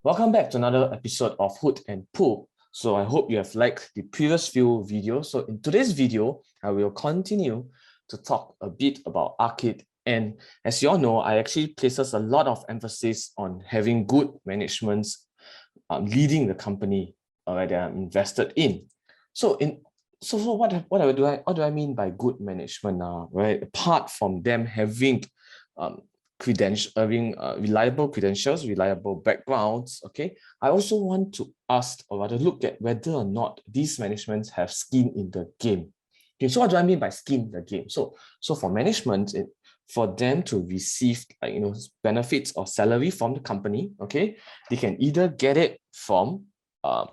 Welcome back to another episode of Hoot and Poop. So I hope you have liked the previous few videos. So in today's video, I will continue to talk a bit about Arqit. And as you all know, I actually places a lot of emphasis on having good management leading the company that I'm invested in. So what do I mean by good management now, right? Apart from them having reliable credentials, reliable backgrounds, okay, I also want to ask or rather look at whether or not these managements have skin in the game. Okay, so what do I mean by skin in the game? So for management, for them to receive benefits or salary from the company, okay, they can either get it from a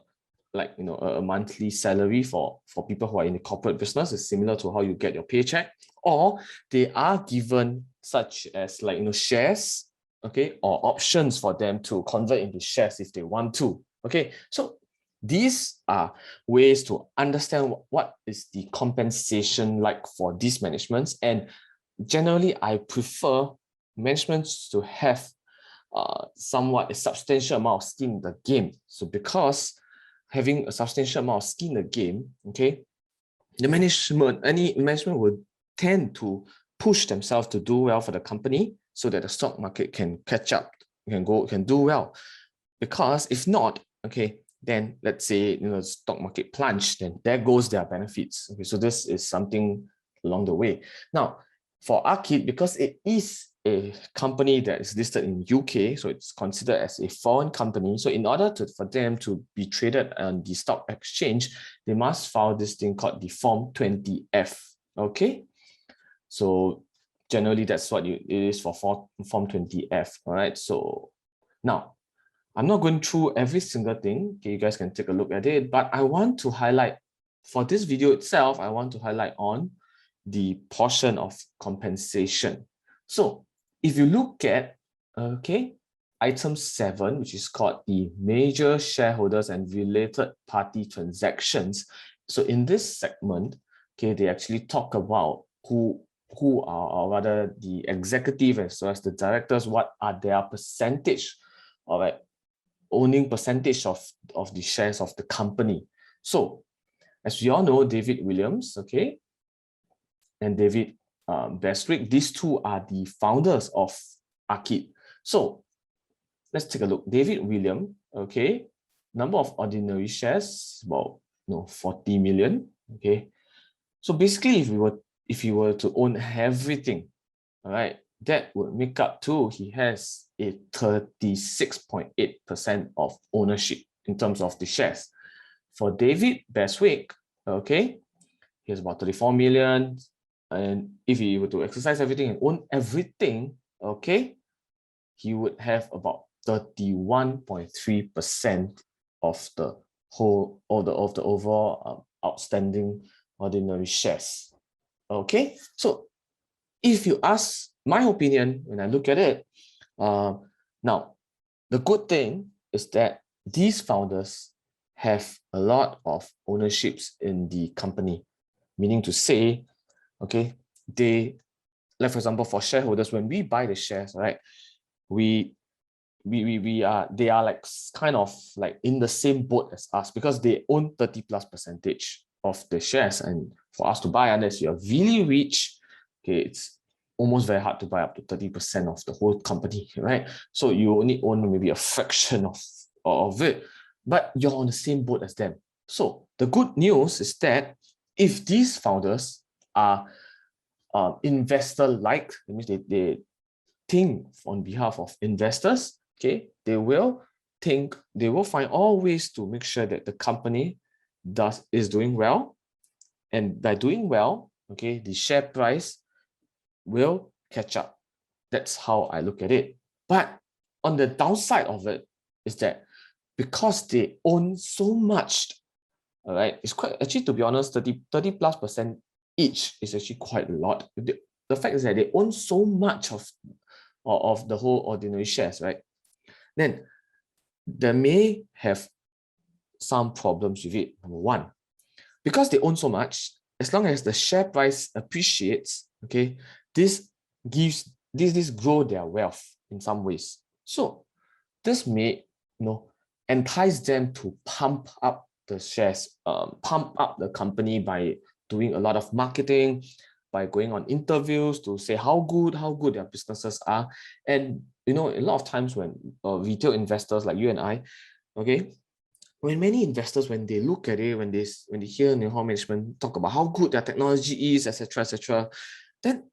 monthly salary for people who are in the corporate business. Is similar to how you get your paycheck, or they are given such as shares, okay, or options for them to convert into shares if they want to. Okay, so these are ways to understand what is the compensation like for these managements. And generally, I prefer managements to have somewhat a substantial amount of skin in the game. So because having a substantial amount of skin in the game, okay, any management will tend to push themselves to do well for the company so that the stock market can catch up, can do well. Because if not, okay, then let's say the stock market plunge, then there goes their benefits. Okay, so this is something along the way. Now, for Arqit, because it is a company that is listed in UK, so it's considered as a foreign company. So in order for them to be traded on the stock exchange, they must file this thing called the Form 20F. Okay, so generally that's what it is for Form 20F. All right. So now I'm not going through every single thing. Okay, you guys can take a look at it, but I want to highlight for this video itself. I want to highlight on the portion of compensation. So if you look at item 7, which is called the major shareholders and related party transactions. So in this segment, okay, they actually talk about who are, or rather the executive as well as the directors, what are their percentage, all right, owning percentage of the shares of the company. So as we all know, David Williams, okay, and David Bestwick, these two are the founders of Arqit. So let's take a look. David Williams, okay, number of ordinary shares, about 40 million. Okay, so basically, if you were to own everything, all right, that would make up to he has a 36.8% of ownership in terms of the shares. For David Bestwick, okay, he has about 34 million. And if he were to exercise everything and own everything, okay, he would have about 31.3% of the whole or of the overall outstanding ordinary shares. Okay, so if you ask my opinion, when I look at it, now the good thing is that these founders have a lot of ownerships in the company, meaning to say, okay, they, like for example, for shareholders, when we buy the shares, right, they are like kind of like in the same boat as us because they own 30+% of the shares. And for us to buy, unless you're really rich, okay, it's almost very hard to buy up to 30% of the whole company, right? So you only own maybe a fraction of it, but you're on the same boat as them. So the good news is that if these founders are investor-like, that means they think on behalf of investors, okay, they will find all ways to make sure that the company is doing well. And by doing well, okay, the share price will catch up. That's how I look at it. But on the downside of it is that because they own so much, all right, it's quite, actually, to be honest, 30+% each is actually quite a lot. The fact is that they own so much of the whole ordinary shares, right? Then they may have some problems with it. Number one, because they own so much, as long as the share price appreciates, okay, this grow their wealth in some ways. So this may entice them to pump up the shares, pump up the company by doing a lot of marketing, by going on interviews to say how good their businesses are. And a lot of times when retail investors like you and I, okay, when many investors, when they look at it, when they hear how management talk about how good their technology is, etc., then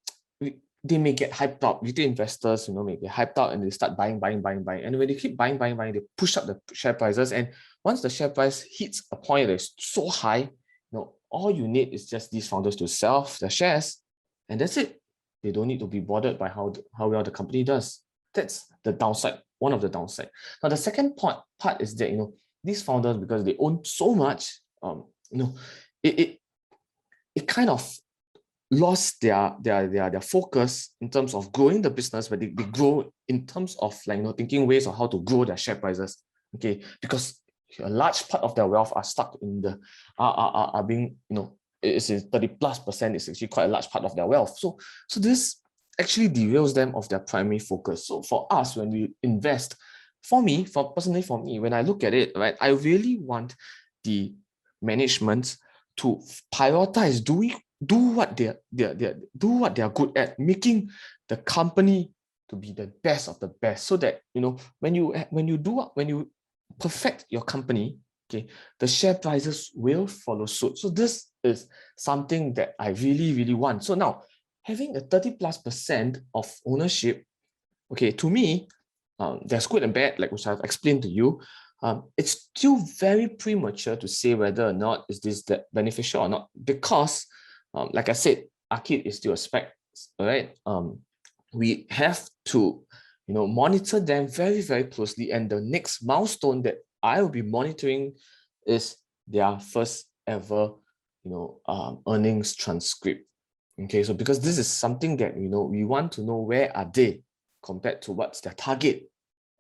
they may get hyped up. Retail investors, may get hyped out and they start buying. And when they keep buying, they push up the share prices. And once the share price hits a point that is so high, all you need is just these founders to sell their shares, and that's it. They don't need to be bothered by how well the company does. That's the downside, one of the downside. Now, the second part is that, these founders, because they own so much, it kind of lost their focus in terms of growing the business, but they grow in terms of thinking ways of how to grow their share prices. Okay, because a large part of their wealth are stuck in the are being it's 30+% is actually quite a large part of their wealth. So this actually derails them of their primary focus. So for us, when we invest, personally for me, when I look at it, right, I really want the management to prioritize do what they're good at, making the company to be the best of the best, so that when you perfect your company, okay, the share prices will follow suit. So this is something that I really, really want. So now, having a 30+% of ownership, okay, to me, there's good and bad, like which I've explained to you. It's still very premature to say whether or not is this beneficial or not, because, like I said, Arqit is still a spec, right? We have to, monitor them very, very closely. And the next milestone that I will be monitoring is their first ever, earnings transcript. Okay, so because this is something that, we want to know where are they compared to what's their target.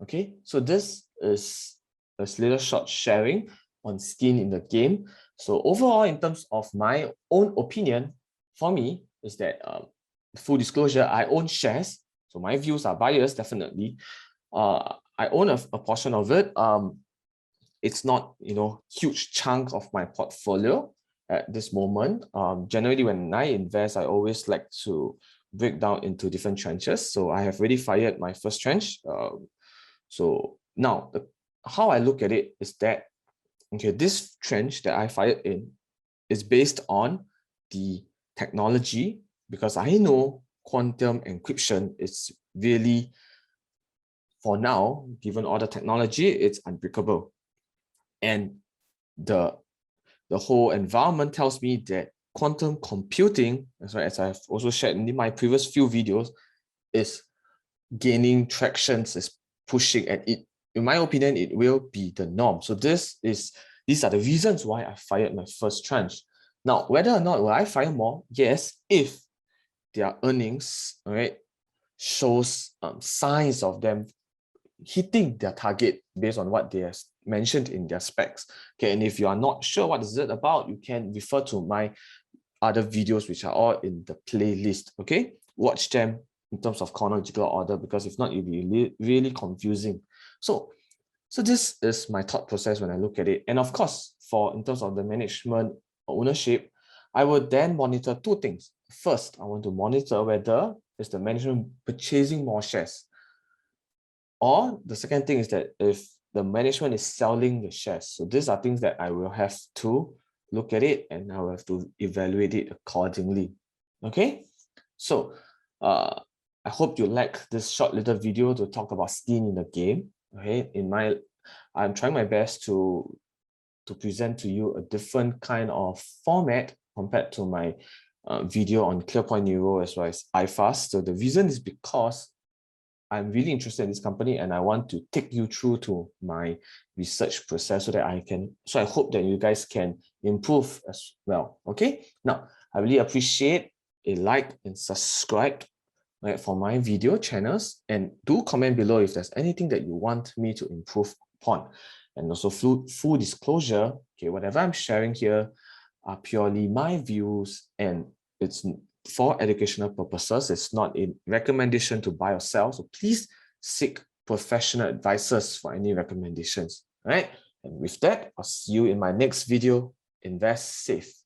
Okay, so this is a little short sharing on skin in the game. So overall, in terms of my own opinion, for me, is that full disclosure, I own shares. So my views are biased, definitely. I own a portion of it. It's not, huge chunk of my portfolio at this moment. Generally, when I invest, I always like to break down into different tranches. So I have already fired my first tranche. So now, how I look at it is that, okay, this tranche that I fired in is based on the technology, because I know quantum encryption is really, for now, given all the technology, it's unbreakable. And the whole environment tells me that quantum computing, as I've also shared in my previous few videos, is gaining traction, is pushing, and it, in my opinion, it will be the norm. So these are the reasons why I fired my first tranche. Now, whether or not will I fire more? Yes, if their earnings, all right, shows signs of them hitting their target based on what they have mentioned in their specs. Okay, and if you are not sure what is it about, you can refer to my other videos, which are all in the playlist. Okay, watch them in terms of chronological order, because if not, it'll be really confusing. So this is my thought process when I look at it. And of course, in terms of the management ownership, I would then monitor two things. First, I want to monitor whether is the management purchasing more shares. Or the second thing is that if the management is selling the shares. So these are things that I will have to look at it, and I will have to evaluate it accordingly. Okay, so I hope you like this short little video to talk about skin in the game. Okay, I'm trying my best to present to you a different kind of format compared to my video on ClearPoint Neuro as well as iFast. So the reason is because I'm really interested in this company, and I want to take you through to my research process so I hope that you guys can improve as well. Okay, now I really appreciate a like and subscribe, right, for my video channels, and do comment below if there's anything that you want me to improve upon. And also full disclosure, okay, whatever I'm sharing here are purely my views, and it's for educational purposes. It's not a recommendation to buy or sell. So please seek professional advisors for any recommendations. All right. And with that, I'll see you in my next video. Invest safe.